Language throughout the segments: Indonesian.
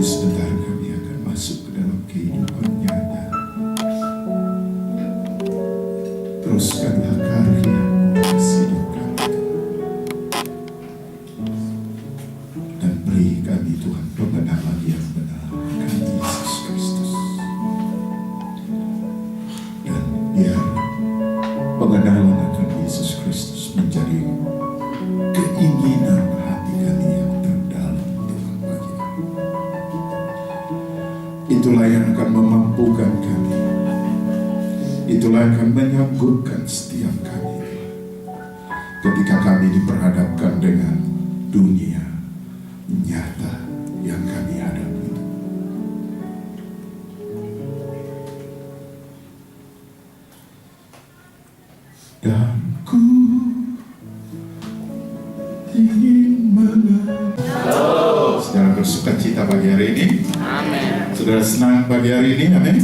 sebentar kami akan masuk ke dalam kehidupan nyata. Teruskanlah karya-Mu atas hidup kami, dan beri kami Tuhan pengenalan yang benar akan Yesus Kristus. Dan biar pengenalan akan Yesus Kristus menjadi keinginan hati kami yang terdalam, Tuhan, bagi kami. Itulah yang akan memampukan kami. Itulah yang akan menyanggupkan setiap kami ketika kami diperhadapkan dengan dunia nyata yang kami hadapi. Dan ku ingin mengenal. Saudara bersuka cita pagi hari ini? Amin. Saudara senang pagi hari ini? Amin.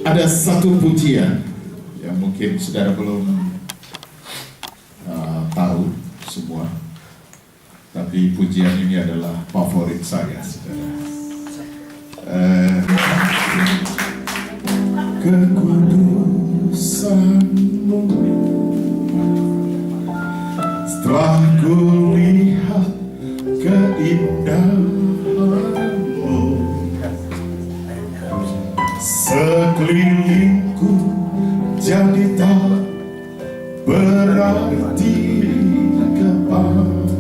Ada satu pujian yang mungkin saudara belum tahu semua, tapi pujian ini adalah favorit saya, saudara. Kekudusan-Mu, setelah kulihat keindahan-Mu, sekelilingku jadi tak berarti kepadaku.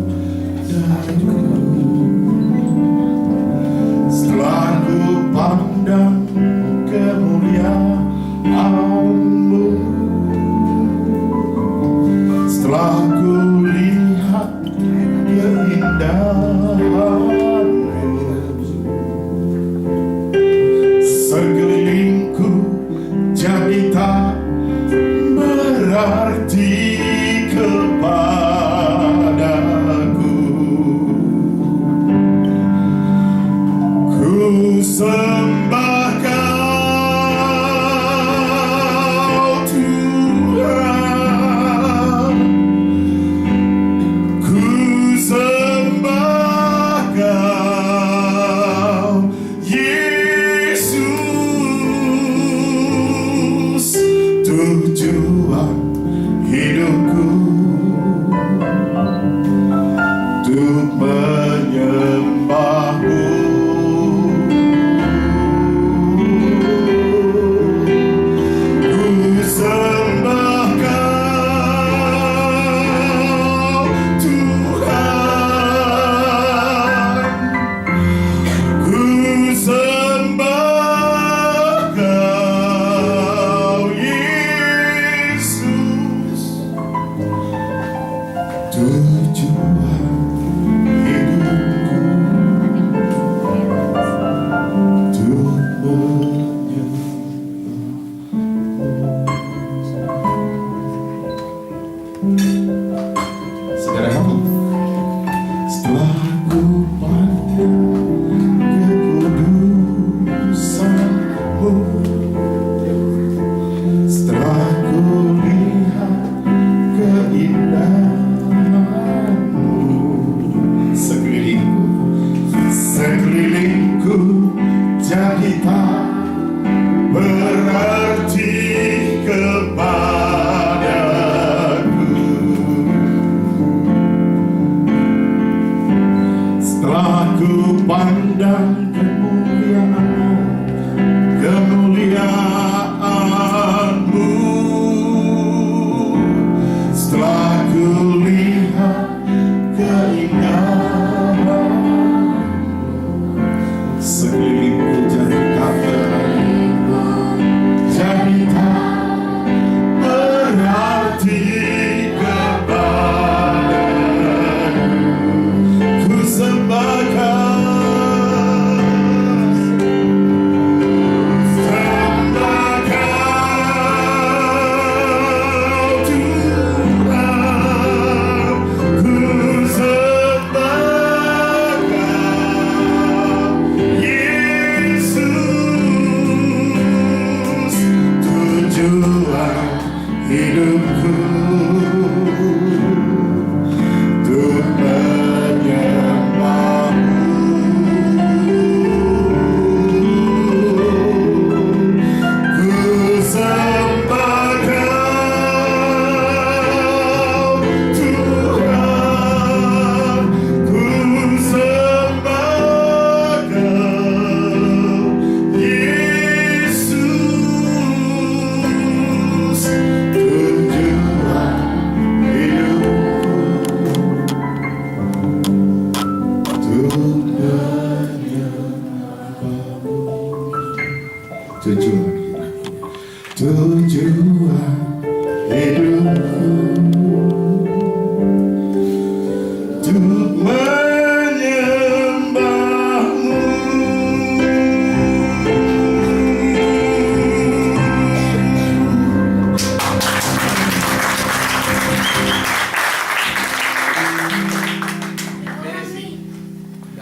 Setelah ku pandang kemuliaan-Mu, setelah ku lihat keindahan-Mu, sekelilingku jadi tak berarti kepadaku. Ku sembah Kau, Tuhan. Ku sembah Kau, Yesus. Tujuan hidupku untuk menyembah-Mu. Ku sembah Kau, Tuhan. Ku sembah Kau, Yesus. Tujuan hidupku untuk menyembah-Mu. Saudaraku, setelah ku pandang kekudusan-Mu, setelah ku lihat keindahan-Mu, sekelilingku jadi tak berarti kepadaku. Setelah ku pandang kemuliaan-Mu, setelah ku lihat keindahan-Mu, sekelilingku jadi tak berarti kepadaku. Ku sembah Kau, tujuan hidupku untuk menyembahmu.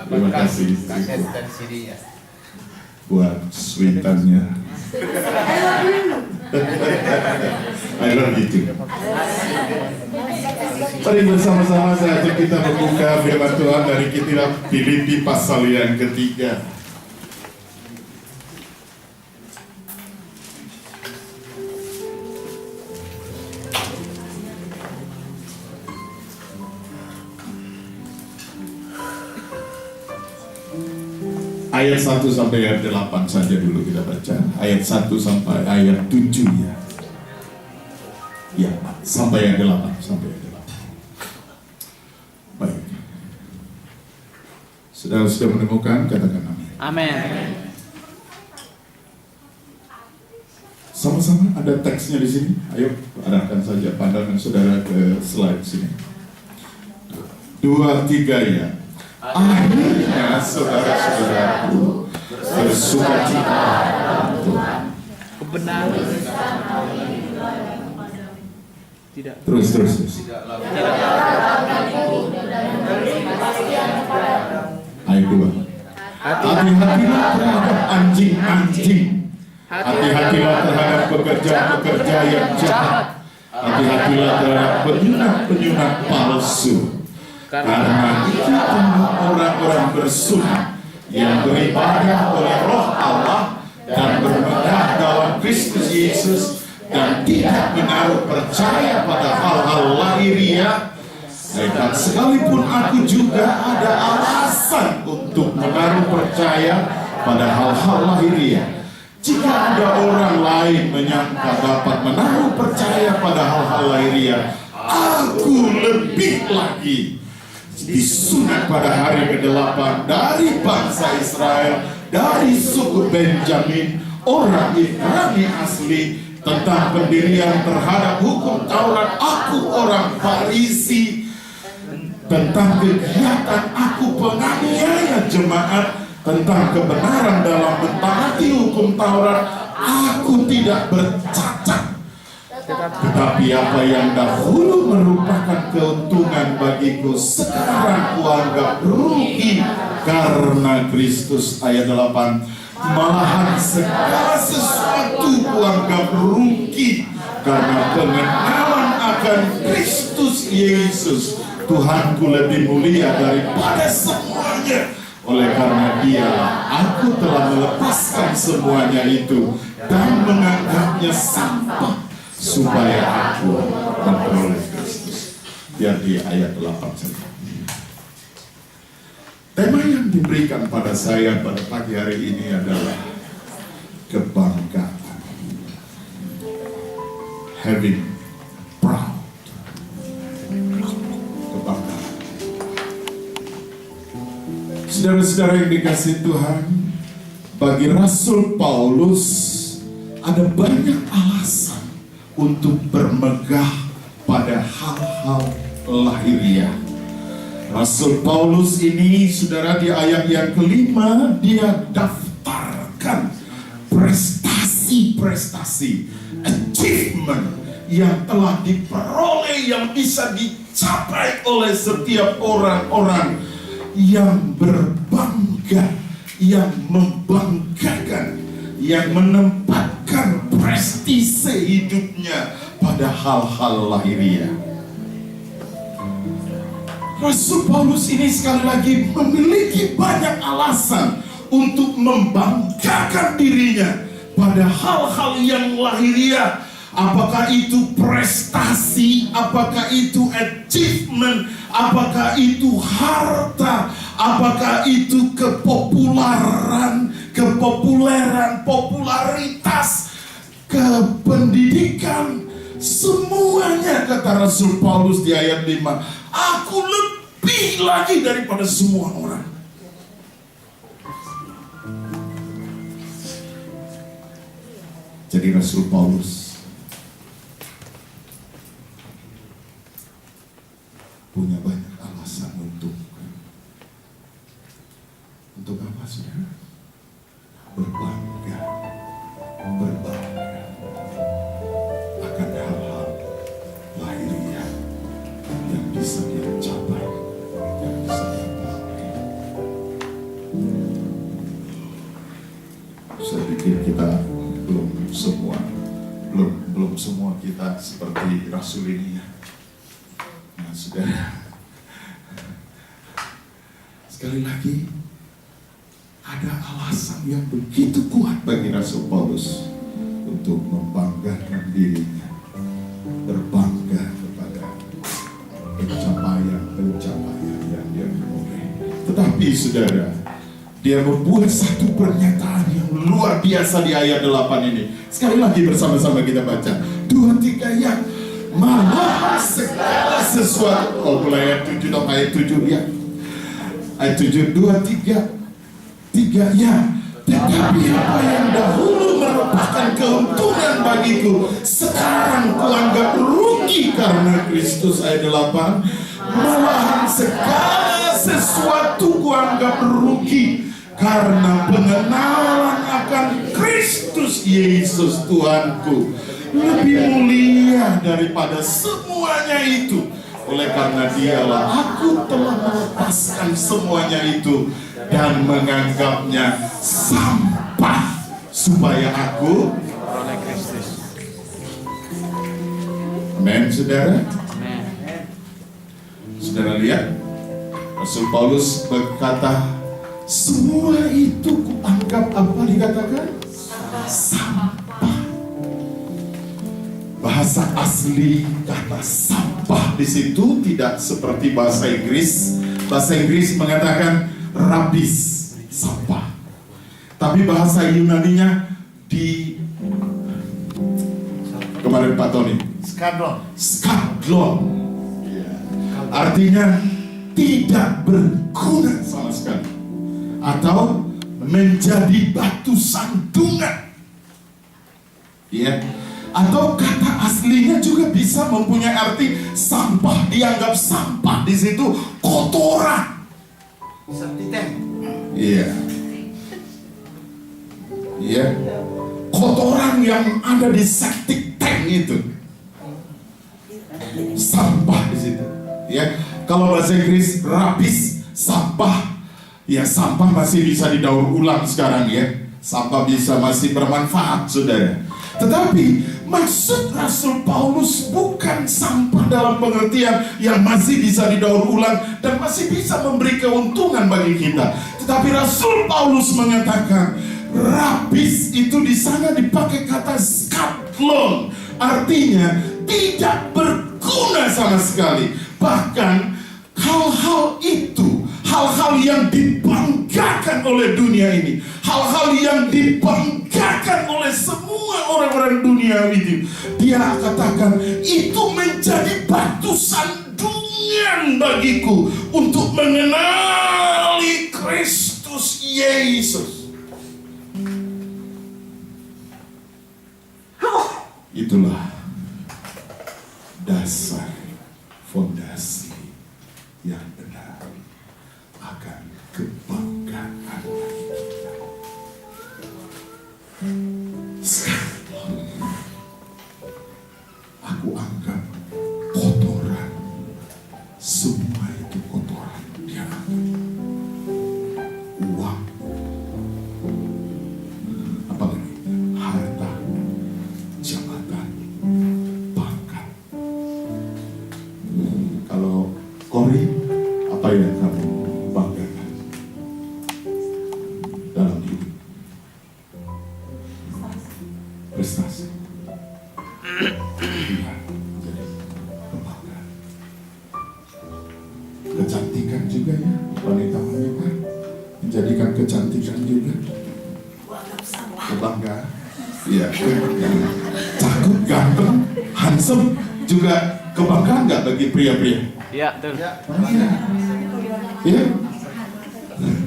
Terima kasih buat sweetannya. I love you too. Mari bersama-sama saja kita membuka firman Tuhan dari kitab Filipi pasal yang ketiga. Ayat 1 sampai ayat 8 saja dulu kita baca. Ayat 1 sampai ayat 7 ya. Ya, sampai ayat 8, sampai ayat 8. Baik. Saudara sudah menemukan, katakan amin. Amin. Sama-sama ada teksnya di sini. Ayo arahkan saja pandangan saudara ke slide sini. 2, 3 ya. Akhirnya saudara-saudaraku bersukacita dalam Tuhan. Kebenaran. Tidak. Terus. Ayat 2. Hati-hatilah terhadap anjing-anjing. Hati-hatilah terhadap pekerja-pekerja yang jahat. Hati-hatilah terhadap penyunat-penyunat palsu. Karena kita orang-orang bersunat yang beribadah oleh Roh Allah dan bermegah dalam Kristus Yesus dan tidak menaruh percaya pada hal-hal lahiriah. Dan sekalipun aku juga ada alasan untuk menaruh percaya pada hal-hal lahiriah. Jika ada orang lain menyangka dapat menaruh percaya pada hal-hal lahiriah, aku lebih lagi. Disunat pada hari ke-8 dari bangsa Israel, dari suku Benjamin, orang Ibrani asli. Tentang pendirian terhadap hukum Taurat, aku orang Farisi. Tentang kegiatan aku penganiaya jemaat. Tentang kebenaran dalam mentaati hukum Taurat, aku tidak bercacat. Tetapi apa yang dahulu merupakan keuntungan bagiku, sekarang kuanggap rugi karena Kristus. Ayat 8. Malahan segala sesuatu kuanggap rugi karena pengenalan akan Kristus Yesus, Tuhanku lebih mulia daripada semuanya. Oleh karena Dialah aku telah melepaskan semuanya itu dan menganggapnya sampah, supaya aku memperoleh Kristus. Biar di ayat 8 saja. Tema yang diberikan pada saya pada pagi hari ini adalah kebanggaan. Having proud. Kebanggaan. Saudara-saudara yang dikasihi Tuhan, bagi Rasul Paulus ada banyak alasan untuk bermegah pada hal-hal lahiriah. Rasul Paulus ini, saudara, di ayat yang kelima, dia daftarkan prestasi-prestasi, achievement yang telah diperoleh, yang bisa dicapai oleh setiap orang-orang yang berbangga, yang membanggakan, yang menempatkan prestise hidupnya pada hal-hal lahiriah. Rasul Paulus ini sekali lagi memiliki banyak alasan untuk membanggakan dirinya pada hal-hal yang lahiriah. Apakah itu prestasi, apakah itu achievement, apakah itu harta, apakah itu popularitas, kependidikan, semuanya, kata Rasul Paulus di ayat 5, aku lebih lagi daripada semua orang. Jadi Rasul Paulus punya banyak alasan untuk apa, saudara? Berbangga akan hal-hal lahiriah yang bisa dia capai, yang bisa dia miliki. Saya pikir kita belum semua kita seperti Rasul ini ya. Nah, saudara, sekali lagi ada alasan yang begitu kuat bagi Rasul Paulus untuk membanggakan dirinya, berbangga kepada pencapaian yang dia peroleh. Tetapi saudara, dia membuat satu pernyataan yang luar biasa di ayat 8 ini. Sekali lagi bersama-sama kita baca 2-3 yang maha segala sesuatu. Oh, mulai ayat 7 dong, ayat 7 ya. Ayat 7, 2-3 ya. Tetapi apa yang dahulu merupakan keuntungan bagiku, sekarang kuanggap rugi karena Kristus. Ayat 8, malahan segala sesuatu kuanggap rugi karena pengenalan akan Kristus Yesus Tuhanku lebih mulia daripada semuanya itu. Oleh karena dialah aku telah melepaskan semuanya itu dan menganggapnya sampah supaya aku oleh Kristus. Amin, saudara. Amin. Saudara lihat, Rasul Paulus berkata, semua itu kuanggap apa dikatakan? Sampah. Bahasa asli kata sampah di situ tidak seperti bahasa Inggris. Bahasa Inggris mengatakan rabis, sampah. Tapi bahasa Yunaninya di kemarin Pak Tony, skadlon. Artinya tidak berguna sama sekali, atau menjadi batu sandungan. Ya. Atau kata aslinya juga bisa mempunyai arti sampah. Dianggap sampah di situ kotoran. Iya. Iya. Kotoran yang ada di septic tank itu. Sampah di situ. Ya. Kalau bahasa Inggris rabis, sampah. Ya, sampah masih bisa didaur ulang sekarang ya. Sampah bisa masih bermanfaat, saudara. Tetapi maksud Rasul Paulus bukan sampah dalam pengertian yang masih bisa didaur ulang dan masih bisa memberi keuntungan bagi kita. Tetapi Rasul Paulus mengatakan rabis itu di sana dipakai kata skadlon, artinya tidak berguna sama sekali. Bahkan hal-hal itu, hal-hal yang dibanggakan oleh dunia ini, hal-hal yang dibanggakan oleh semua orang-orang dunia ini, dia katakan itu menjadi batu sandungan bagiku untuk mengenali Kristus Yesus. Itulah dasar fondasi yang benar akan kebanggaan bagi kita. Sekarang aku anggap kotoran, semua itu kotoran. Dia uang, apalagi harta, jabatan, pangkat. Kalau Kori, apa yang kamu banggakan dalam hidup? Prestasi. Iya, jadi kebanggaan. Kecantikan juga ya, wanita-wanita menjadikan kecantikan juga kebanggaan. Iya, cakep, ganteng, handsome juga kebanggaan nggak bagi pria-pria? Iya, betul. Iya.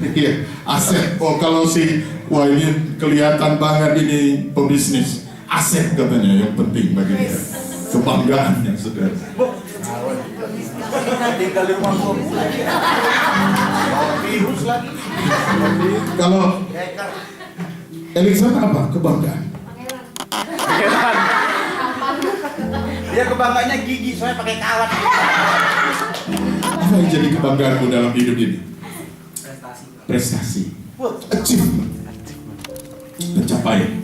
Iya, aset. Oh, kalau si wah ini kelihatan banget ini pebisnis. aset katanya yang penting bagi dia. Kebanggaannya saudara. Tinggal di rumah gua. Virus lagi. Kalau Alexander apa? Kebanggaan. Dia kebanggaannya gigi, soalnya pakai kawat. Apa yang jadi kebanggaanmu dalam hidup ini? Prestasi. Achievement. Pencapaian.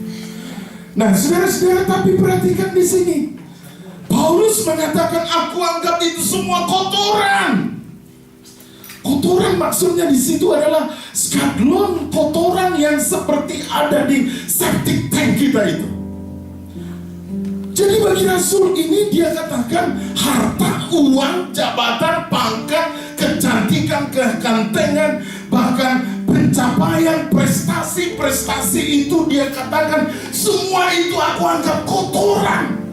Nah, saudara-saudara, tapi perhatikan di sini. Paulus mengatakan, aku anggap itu semua kotoran. Kotoran maksudnya di situ adalah skadlon kotoran yang seperti ada di septic tank kita itu. Jadi bagi Rasul ini dia katakan harta, uang, jabatan, pangkat, kecantikan, kegantengan, bahkan pencapaian, prestasi itu dia katakan semua itu aku anggap kotoran.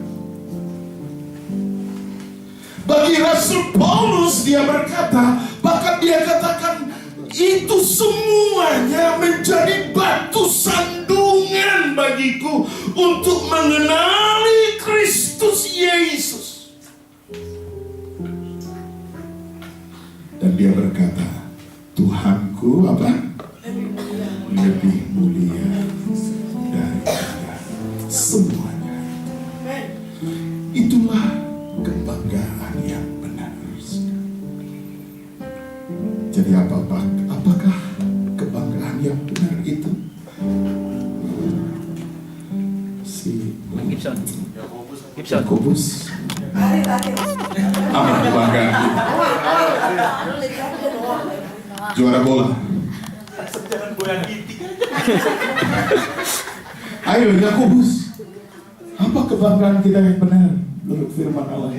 Bagi Rasul Paulus dia berkata, bahkan dia katakan itu semuanya menjadi batu sandungan bagiku untuk mengenali Kristus Yesus. Dan dia berkata, Tuhanku apa? Lebih mulia daripada semuanya. Itulah kebanggaan yang benar. Jadi apakah kebanggaan yang benar itu? Si Gibson. Yakobus. Apa kebanggaan itu? Juara bola. Ayo Yakobus. Apa kebanggaan kita yang benar menurut firman Allah?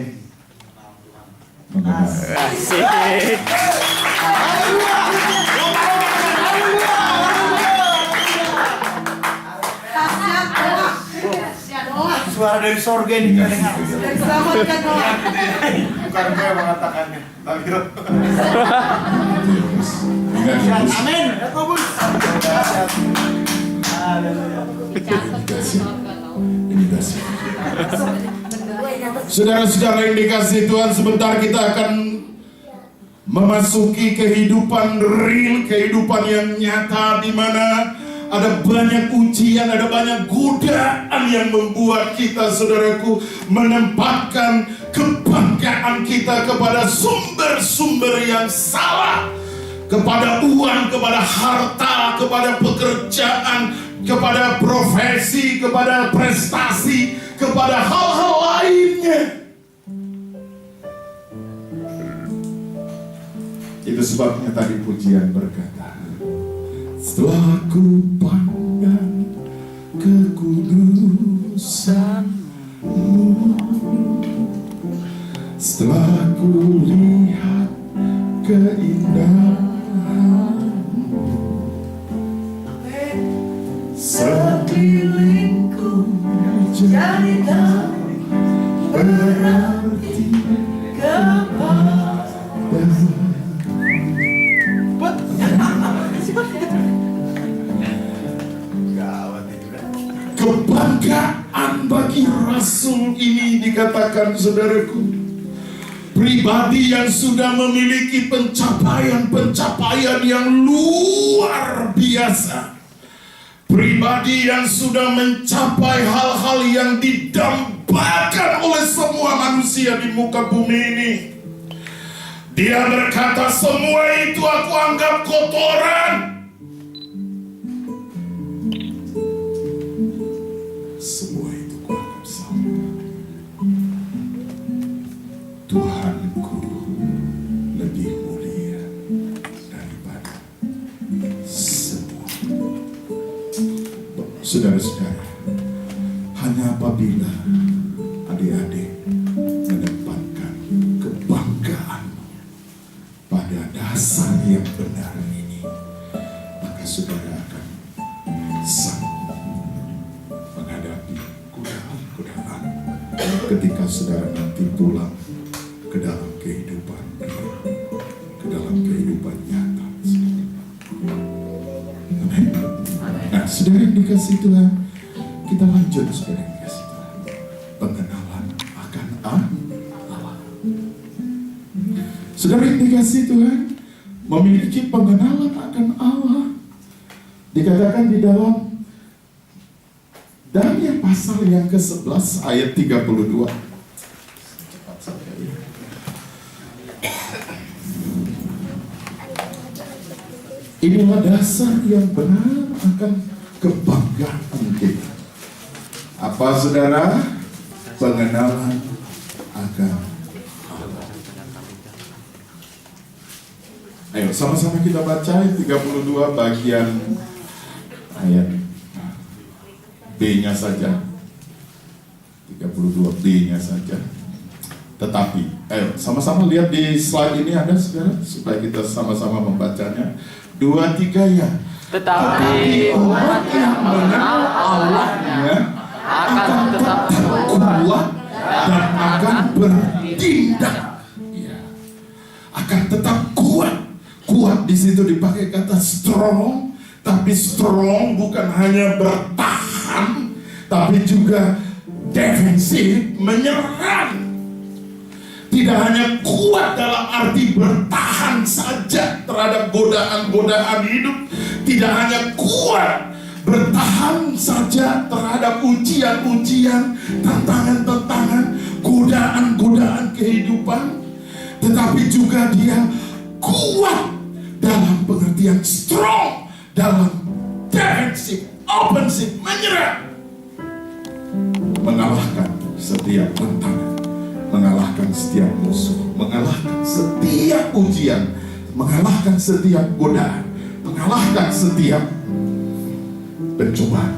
Asik. Suara dari sorga ini kita dengar. Selamatkan doa. Bukan gue yang mengatakannya. Amin. Yakobus. Indikasi. Saudara-saudara yang dikasihi Tuhan, sebentar kita akan memasuki kehidupan real, kehidupan yang nyata, di mana ada banyak ujian, ada banyak godaan yang membuat kita, saudaraku, menempatkan kebanggaan kita kepada sumber-sumber yang salah, kepada uang, kepada harta, kepada pekerjaan, kepada profesi, kepada prestasi, kepada hal-hal lainnya. Itu sebabnya tadi pujian berkata, setelah ku pandang kekudusan-Mu, setelah ku lihat keindahan-Mu, sekelilingku jadi tak berarti kepadamu. Kebanggaan bagi Rasul ini dikatakan, saudaraku, pribadi yang sudah memiliki pencapaian yang luar biasa, pribadi yang sudah mencapai hal-hal yang didambakan oleh semua manusia di muka bumi ini. Dia berkata, semua itu aku anggap kotoran. Semua itu kuanggap sampah. Tuhanku lebih mulia daripada semua. Saudara-saudara, hanya apabila adik-adik menempatkan kebanggaan pada dasar yang benar ini, maka saudara akan sanggup menghadapi godaan-godaan ketika saudara nanti pulang ke dalam kehidupan real, ke dalam kehidupan nyata. Amin. Nah, saudara yang dikasih Tuhan, kita lanjut, saudara yang dikasih. Saudara yang dikasihi Tuhan, memiliki pengenalan akan Allah. Dikatakan di dalam Daniel pasal yang ke-11 ayat 32. Cepat saja ya. Inilah dasar yang benar akan kebanggaan kita. Apa saudara? Pengenalan akan Allah. Ayo sama-sama kita baca 32 bagian ayat B-nya saja. 32 B-nya saja. Tetapi, ayo sama-sama lihat di slide ini ada saudara, supaya kita sama-sama membacanya. 2, 3 ya. Tetapi umat yang mengenal Allahnya akan tetap kuat dan akan bertindak. Ya. Akan tetap kuat. Kuat di situ dipakai kata strong, tapi strong bukan hanya bertahan, tapi juga defensif, menyerang. Tidak hanya kuat dalam arti bertahan saja terhadap godaan-godaan hidup, tidak hanya kuat bertahan saja terhadap ujian-ujian, tantangan-tantangan, godaan-godaan kehidupan, tetapi juga dia kuat dalam pengertian strong, dalam defensif, offensif, menyerang, mengalahkan setiap tantangan, mengalahkan setiap musuh, mengalahkan setiap ujian, mengalahkan setiap godaan, mengalahkan setiap pencobaan.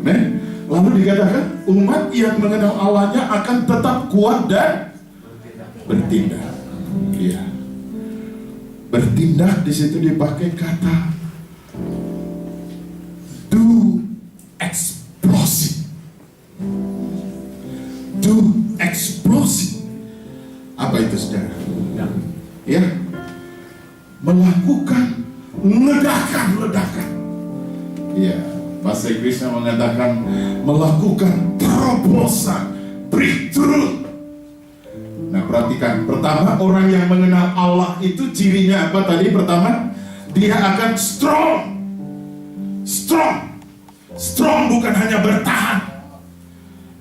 Amen. Lalu dikatakan umat yang mengenal Allahnya akan tetap kuat dan bertindak. Iya. Bertindak di situ dipakai kata do explosive. Do explosive. Apa itu saudara? Ya, melakukan ledakan. Ya, bahasa Inggrisnya mengatakan melakukan terobosan, breakthrough. Nah, perhatikan, pertama orang yang mengenal Allah itu cirinya apa tadi? Pertama, dia akan strong. Strong bukan hanya bertahan,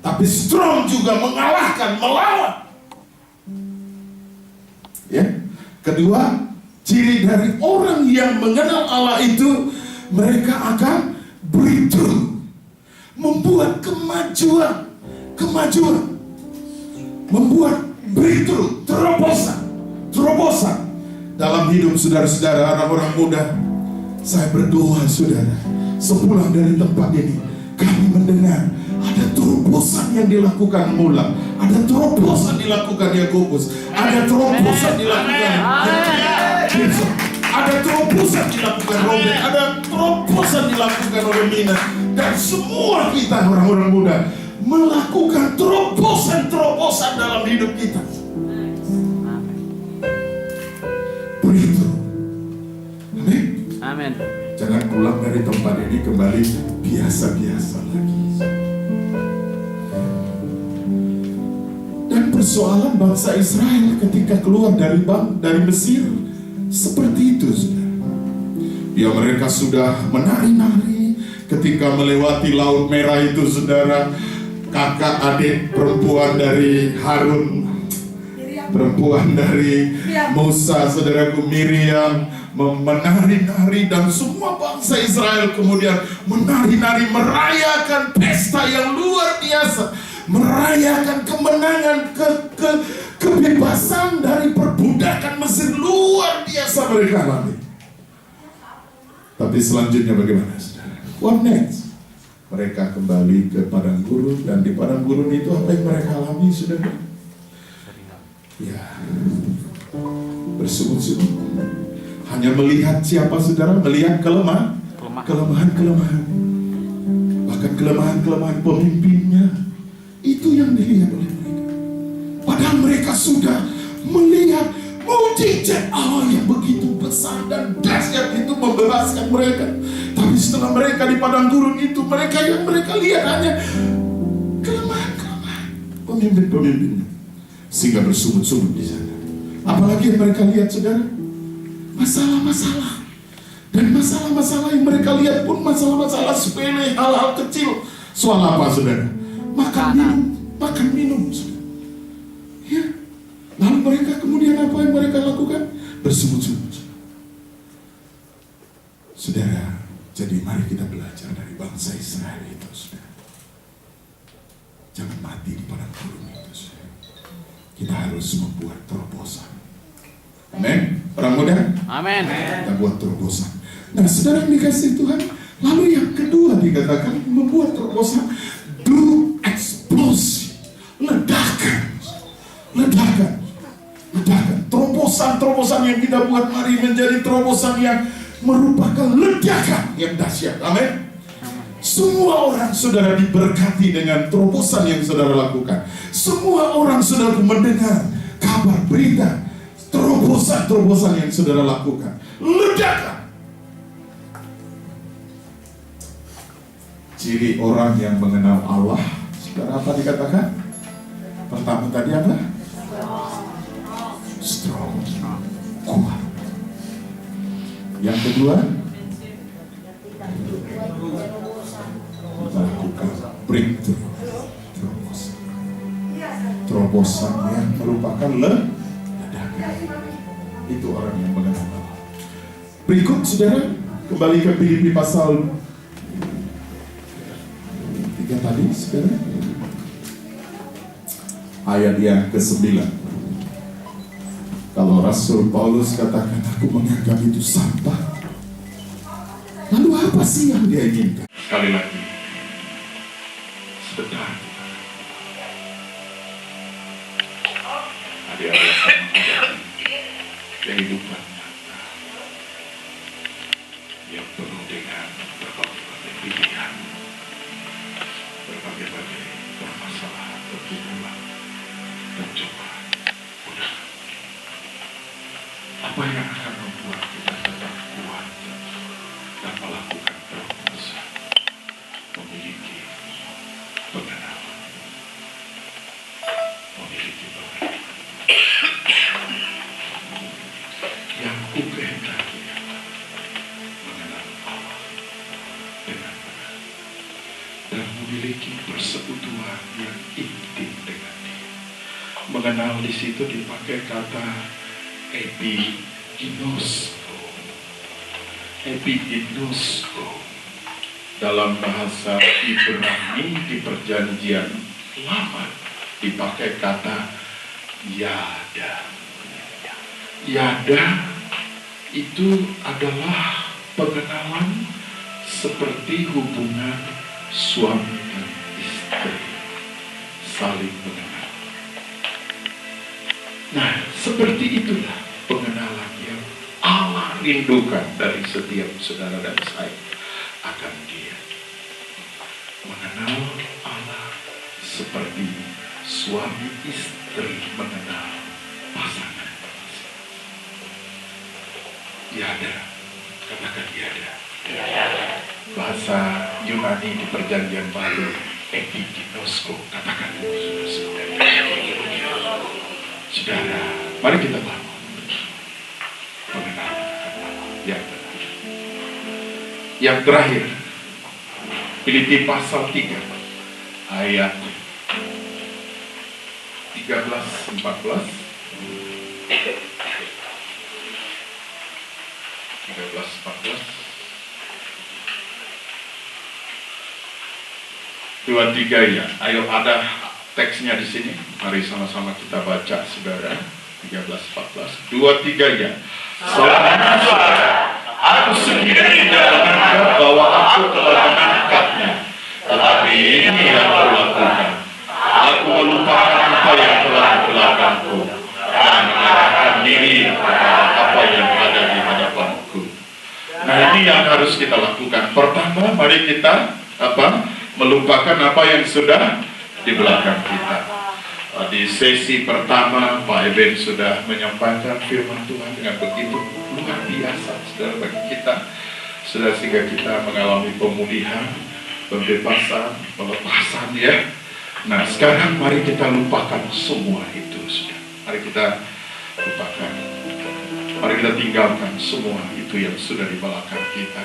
tapi strong juga mengalahkan, melawan. Ya. Kedua, ciri dari orang yang mengenal Allah itu mereka akan breakthrough, membuat kemajuan, membuat breakthrough, terobosan dalam hidup saudara-saudara, orang-orang muda. Saya berdoa saudara, sepulang dari tempat ini kami mendengar ada terobosan yang dilakukan Mula, ada terobosan dilakukan Yakobus, ada terobosan dilakukan Jason, ada terobosan dilakukan Robin, ada terobosan dilakukan oleh Mina, dan semua kita orang-orang muda melakukan terobosan dalam hidup kita. Begitu. Amin. Amin. Jangan pulang dari tempat ini kembali biasa-biasa lagi. Dan persoalan bangsa Israel ketika keluar dari Mesir seperti itu, saudara. Ya, mereka sudah menari-nari ketika melewati Laut Merah itu, saudara. Kakak adik perempuan dari Harun, perempuan dari Musa, saudaraku Miriam, menari-nari, dan semua bangsa Israel kemudian menari-nari, merayakan pesta yang luar biasa, merayakan kemenangan, kebebasan dari perbudakan Mesir. Luar biasa mereka alami. Tapi selanjutnya bagaimana, saudara? What next? Mereka kembali ke padang gurun, dan di padang gurun itu apa yang mereka alami, saudara? Ya, bersungut-sungut, hanya melihat siapa, saudara? Melihat kelemahan. Bahkan kelemahan pemimpinnya. Itu yang dilihat oleh mereka. Padahal mereka sudah melihat mukjizat Allah yang begitu besar dan dahsyat itu membebaskan mereka. Tapi setelah mereka di padang gurun itu, mereka lihat hanya kelemahan pemimpin-pemimpinnya. sehingga bersumut-sumut di sana. Apalagi yang mereka lihat, saudara, masalah-masalah. Dan masalah-masalah yang mereka lihat pun masalah-masalah sepele, hal-hal kecil. Soal apa, saudara? Makan minum, saudara. Ya. Lalu mereka kemudian apa yang mereka lakukan? Bersumut-sumut. Saudara, jadi mari kita belajar dari bangsa Israel itu, saudara. Jangan mati di padang gurun itu, saudara. Kita harus membuat terobosan. Amin. Orang muda? Amin. Kita buat terobosan. Nah, saudara yang dikasih Tuhan, lalu yang kedua dikatakan membuat terobosan, do explosi, ledakan. Terobosan yang kita buat mari menjadi terobosan yang merupakan ledakan yang dahsyat. Amin. Semua orang, saudara, diberkati dengan terobosan yang saudara lakukan. Semua orang, saudara, mendengar kabar, berita, terobosan yang saudara lakukan. Ledakan. Ciri orang yang mengenal Allah, saudara, apa dikatakan? Pertama tadi apa? Strong, kuat. Yang kedua, melakukan breakthrough, terobosan yang merupakan ledakan. Itu orang yang mengenal Allah. Berikut, saudara, kembali ke Filipi pasal 3 tadi, saudara. Ayat yang ke-9. Kalau Rasul Paulus katakan, aku menganggap itu sampah. Lalu apa sih yang dia inginkan? Sekali lagi, sebentar. Adik-adik akan menghadapi kehidupan nyata yang penuh dengan berbagai-bagai pilihan, berbagai-bagai permasalahan, pergumulan, dan cobaan. Apa yang akan membuat kita tetap kuat dan melakukan terobosan, memiliki pengenalan, yang ku kehendaki mengenal Allah dengan benar dan memiliki persekutuan yang intim dengan Dia. Mengenal di situ dipakai kata epiginosko dalam bahasa Ibrani di perjanjian lama dipakai kata yada. Yada itu adalah pengenalan seperti hubungan suami dan istri saling mengenal. Nah, seperti itulah pengenalan yang Allah rindukan dari setiap saudara dan saya akan Dia. Mengenal Allah seperti suami istri mengenal pasangan. Yada, katakan yada. Bahasa Yunani di perjanjian baru epiginosko, katakan epiginosko. Saudara, mari kita bangun pengenalan yang benar. Yang terakhir, Filipi pasal 3 ayat 13-14. 2-3 ya. Ayo, ada teksnya di sini. Mari sama-sama kita baca, saudara. 13-14. 2-3 ya. Saudara, aku sendiri tidak menganggap bahwa aku telah mengangkatnya, tetapi ini yang aku lakukan. Aku melupakan apa yang telah di belakangku dan mengarahkan diri kepada apa yang ada di hadapanku. Nah, ini yang harus kita lakukan. Pertama, mari kita melupakan apa yang sudah di belakang kita. Di sesi pertama, Pak Eben sudah menyampaikan firman Tuhan dengan begitu luar biasa, saudara, bagi kita, saudara, sehingga kita mengalami pemulihan, pembebasan, pelepasan ya. Nah, sekarang mari kita lupakan semua itu. Saudara. Mari kita lupakan. Mari kita tinggalkan semua itu yang sudah di belakang kita.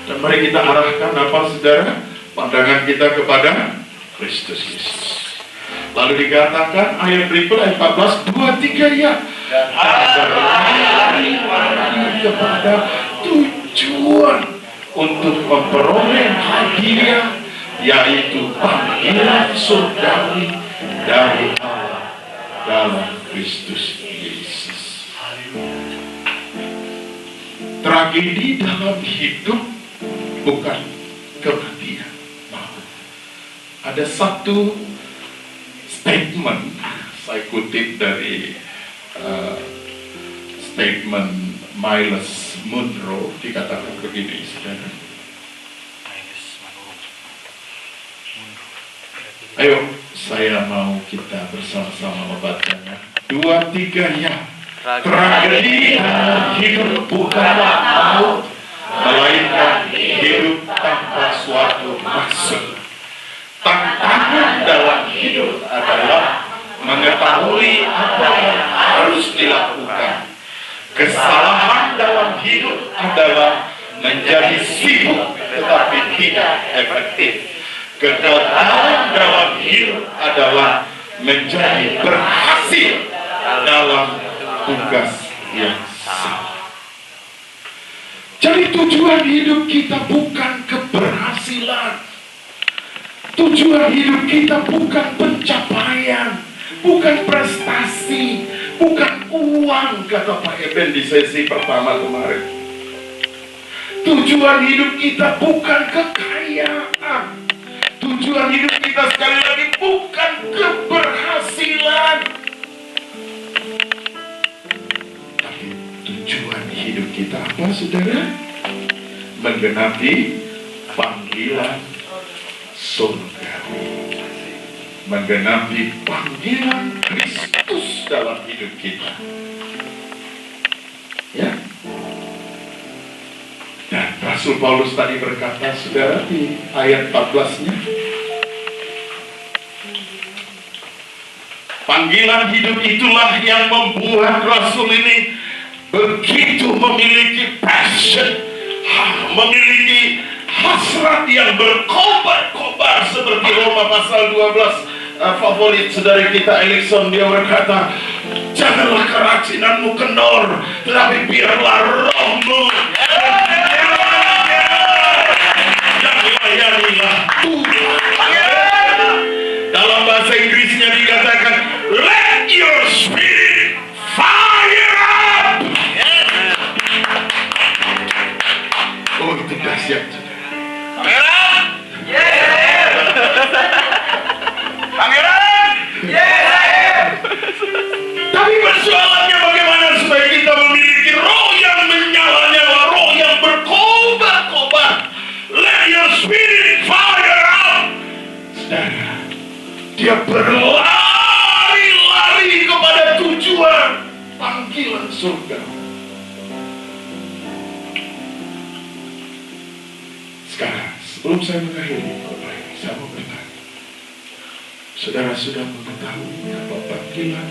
Dan mari kita arahkan apa saudara? Pandangan kita kepada Kristus Yesus. Lalu dikatakan ayat berikut ayat 14, 2-3 ya. Dan lari kepada tujuan untuk memperoleh hadiah, yaitu panggilan surgawi dari Allah dalam Kristus Yesus. Tragedi dalam hidup bukan kematian. Ada satu statement, saya kutip dari statement Miles Monroe, dikatakan begini, saudara. Ayo, saya mau kita bersama-sama membacanya. 2-3 ya. Tragedi dalam hidup bukanlah maut, melainkan hidup tanpa suatu maksud. Tantangan dalam hidup adalah mengetahui apa yang harus dilakukan. Kesalahan dalam hidup adalah menjadi sibuk tetapi tidak efektif. Kegagalan dalam hidup adalah menjadi berhasil dalam tugas yang salah. Jadi tujuan hidup kita bukan keberhasilan. Tujuan hidup kita bukan pencapaian, bukan prestasi, bukan uang, kata Pak Eben di sesi pertama kemarin. Tujuan hidup kita bukan kekayaan. Tujuan hidup kita sekali lagi bukan keberhasilan. Tapi tujuan hidup kita apa, saudara? Menggenapi panggilan surgawi, menggenapi panggilan Kristus dalam hidup kita. Ya. Dan Rasul Paulus tadi berkata, saudara, di ayat 14-nya, panggilan hidup itulah yang membuat Rasul ini begitu memiliki passion, memiliki hasrat yang berkobar-kobar seperti Roma pasal 12. Favorit saudara kita Erikson, dia berkata, janganlah keracinanmu kendor, tetapi biarlah rohmu dan layanilah Tuhan. Dalam bahasa Inggrisnya dikatakan, let your spirit fire up. Oh, itu dahsyat. Pangeran! Pangeran! Tapi persoalannya bagaimana supaya kita memiliki roh yang menyala-nyala, roh yang berkobar-kobar. Let your spirit fire up. Saudara, dia berlari-lari kepada tujuan panggilan surga. Sekarang, sebelum saya mengakhiri, saya mau bertanya, saudara sudah mengetahui apa panggilan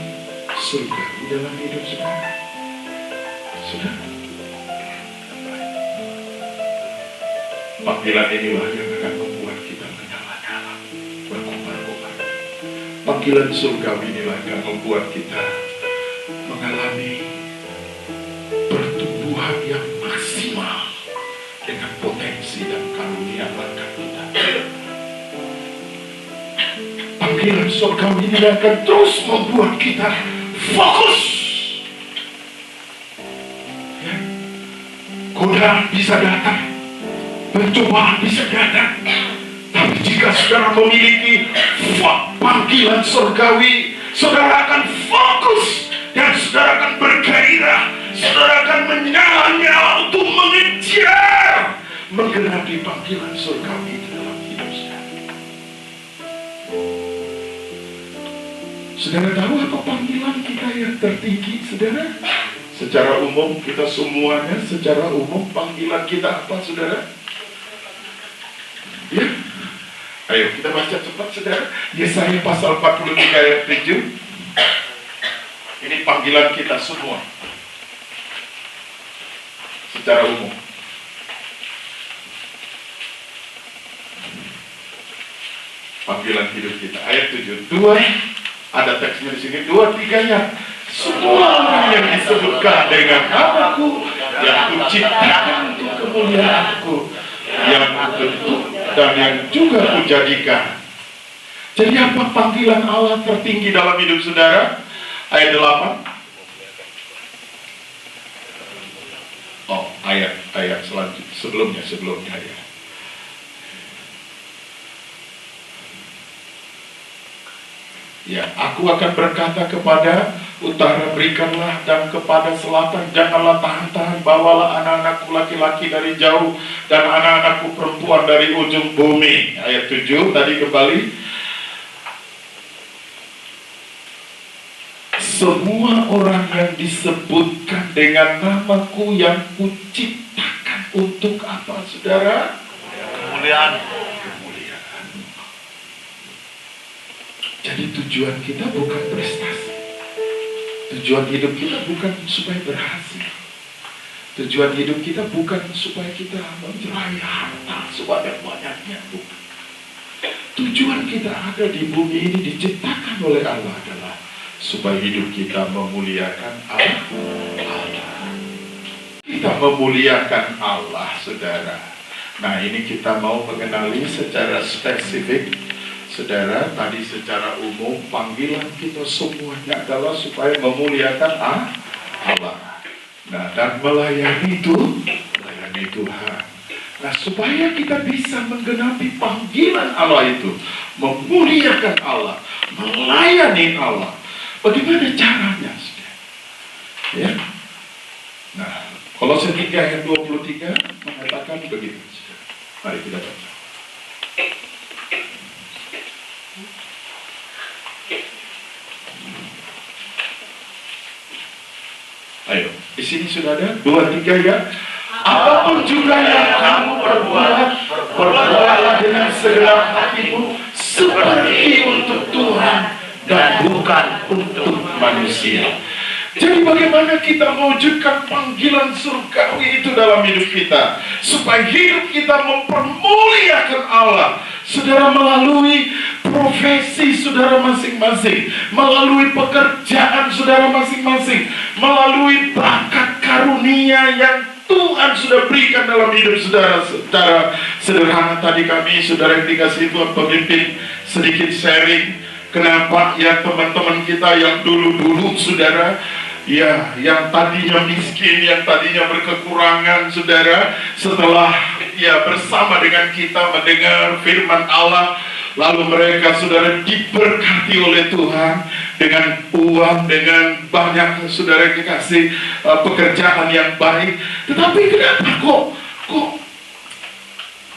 surga di dalam hidup saudara? Sudah? Panggilan inilah yang akan membuat kita menyala-nyala, berkobar-kobar. Panggilan surgawi inilah yang membuat kita mengalami pertumbuhan yang maksimal dengan potensi dan karunia bakat kita. Panggilan surgawi ini akan terus membuat kita fokus. Ya. Godaan bisa datang, pencobaan bisa datang, tapi jika saudara memiliki panggilan surgawi, saudara akan fokus dan saudara akan bergairah, saudara akan menyala-nyala untuk mengejar, menggenapi panggilan surgawi di dalam hidup saudara. Saudara tahu apa panggilan kita yang tertinggi, saudara? Secara umum kita semuanya, secara umum panggilan kita apa, saudara? Ya, ayo kita baca cepat, saudara. Yesaya pasal 43 ayat 7. Ini panggilan kita semua secara umum. Panggilan hidup kita. Ayat 7. Dua, ada teksnya di sini. 2, 3-nya. Semua orang yang disebutkan dengan namaku, yang kuciptakan untuk kemuliaanku, yang kubentuk dan yang juga kujadikan. Jadi apa panggilan Allah tertinggi dalam hidup saudara? Ayat 8. Oh, ayat selanjutnya, sebelumnya ya. Ya, aku akan berkata kepada utara, berikanlah, dan kepada selatan, janganlah tahan-tahan, bawalah anak-anakku laki-laki dari jauh, dan anak-anakku perempuan dari ujung bumi. Ayat 7, tadi kembali. Semua orang yang disebutkan dengan namaku yang kuciptakan untuk apa, saudara? Kemuliaan. Jadi tujuan kita bukan prestasi. Tujuan hidup kita bukan supaya berhasil. Tujuan hidup kita bukan supaya kita meraih harta sebanyak-banyaknya. Bukan. Tujuan kita ada di bumi ini diciptakan oleh Allah adalah supaya hidup kita memuliakan Allah. Kita memuliakan Allah, saudara. Nah, ini kita mau mengenali secara spesifik. Saudara, tadi secara umum panggilan kita semuanya adalah supaya memuliakan Allah. Nah, dan melayani Tuhan. Nah, supaya kita bisa menggenapi panggilan Allah itu, memuliakan Allah, melayani Allah. Bagaimana caranya, saudara? Ya. Nah, Kolose 3 ayat 23 mengatakan begitu. Mari kita baca. Ayo, di sini sudah ada 2, 3 ya. Apapun juga yang kamu perbuat, perbuatlah dengan segenap hatimu seperti untuk Tuhan dan bukan untuk manusia. Jadi bagaimana kita mewujudkan panggilan surgawi itu dalam hidup kita, supaya hidup kita mempermuliakan Allah, saudara, melalui profesi saudara masing-masing, melalui pekerjaan saudara masing-masing, melalui bakat karunia yang Tuhan sudah berikan dalam hidup saudara. Secara sederhana tadi kami, saudara yang dikasihi Tuhan pemimpin, sedikit sharing. Kenapa ya teman-teman kita yang dulu-dulu saudara, ya yang tadinya miskin, yang tadinya berkekurangan saudara, setelah ya bersama dengan kita mendengar firman Allah, lalu mereka saudara diberkati oleh Tuhan dengan uang, dengan banyak saudara dikasih pekerjaan yang baik. Tetapi kenapa kok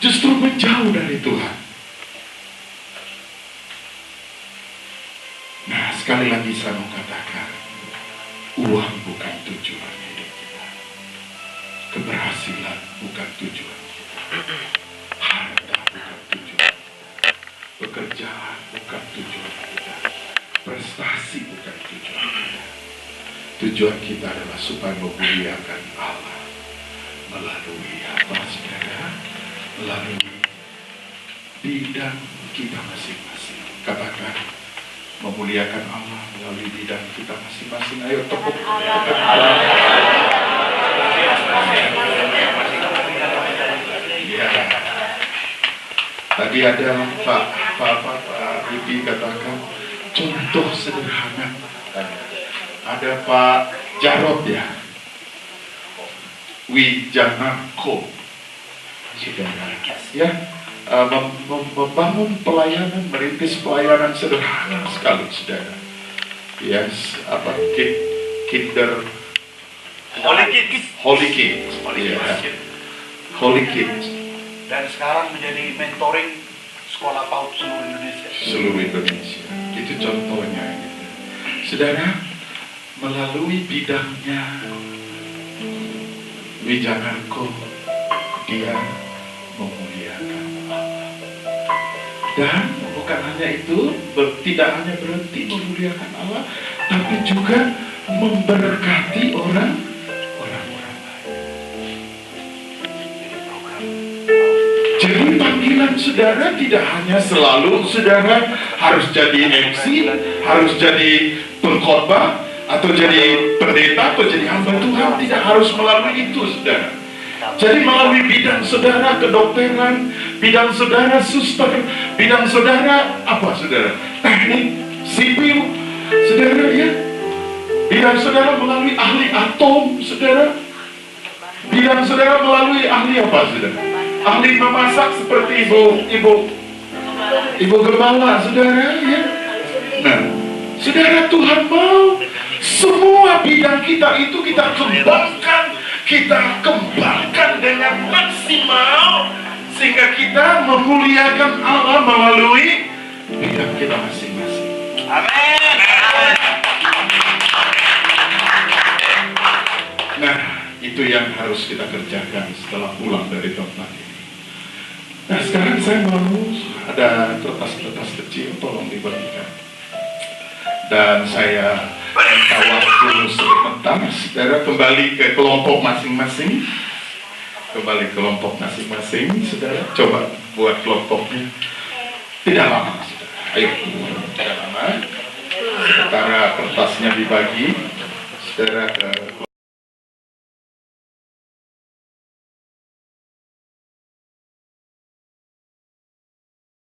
justru menjauh dari Tuhan? Nah, sekali lagi saya mau katakan, uang bukan tujuan hidup kita. Keberhasilan bukan tujuan kita. Harta bukan tujuan kita. Pekerjaan bukan tujuan kita. Prestasi bukan tujuan kita. Tujuan kita adalah supaya memuliakan Allah. Melalui apa, saudara? Melalui bidang kita masing-masing. Katakan, memuliakan Allah melalui bidang kita masing-masing. Ayo tepuk Allah. Ya. Tadi ada Pak Rudi katakan contoh sederhana. Ada Pak Jarod ya, Wijanako, ya. Membangun pelayanan, merintis pelayanan sederhana sekali, saudara. Yes, apa kinder Holy Kids. Dan sekarang menjadi mentoring sekolah PAUD seluruh Indonesia. Itu contohnya, gitu. Saudara, melalui bidangnya Wijanarko, dia memuliakan Allah. Dan bukan hanya itu, tidak hanya berhenti memuliakan Allah, tapi juga memberkati orang lain. Jadi panggilan saudara tidak hanya selalu saudara harus jadi MC, harus jadi pengkhotbah, atau jadi pendeta, atau jadi hamba Tuhan. Tidak harus melalui itu, saudara. Jadi melalui bidang saudara kedokteran, bidang saudara suster, bidang saudara apa saudara? Teknik sipil, saudara ya. Bidang saudara melalui ahli atom, saudara. Bidang saudara melalui ahli apa, saudara? Ahli memasak seperti ibu gembala, saudara ya. Nah, saudara, Tuhan mau semua bidang kita itu kita kembangkan dengan maksimal, sehingga kita memuliakan Allah melalui bidang kita masing-masing. Amin. Nah, itu yang harus kita kerjakan setelah pulang dari tempat ini. Nah, sekarang saya mau ada kertas-kertas kecil, tolong dibagikan. Dan saya minta waktu sebentar, saudara kembali ke kelompok masing-masing. Kembali ke kelompok masing-masing, saudara. Coba buat kelompoknya. Tidak lama, saudara. Ayo, tidak lama. Sementara kertasnya dibagi, saudara ke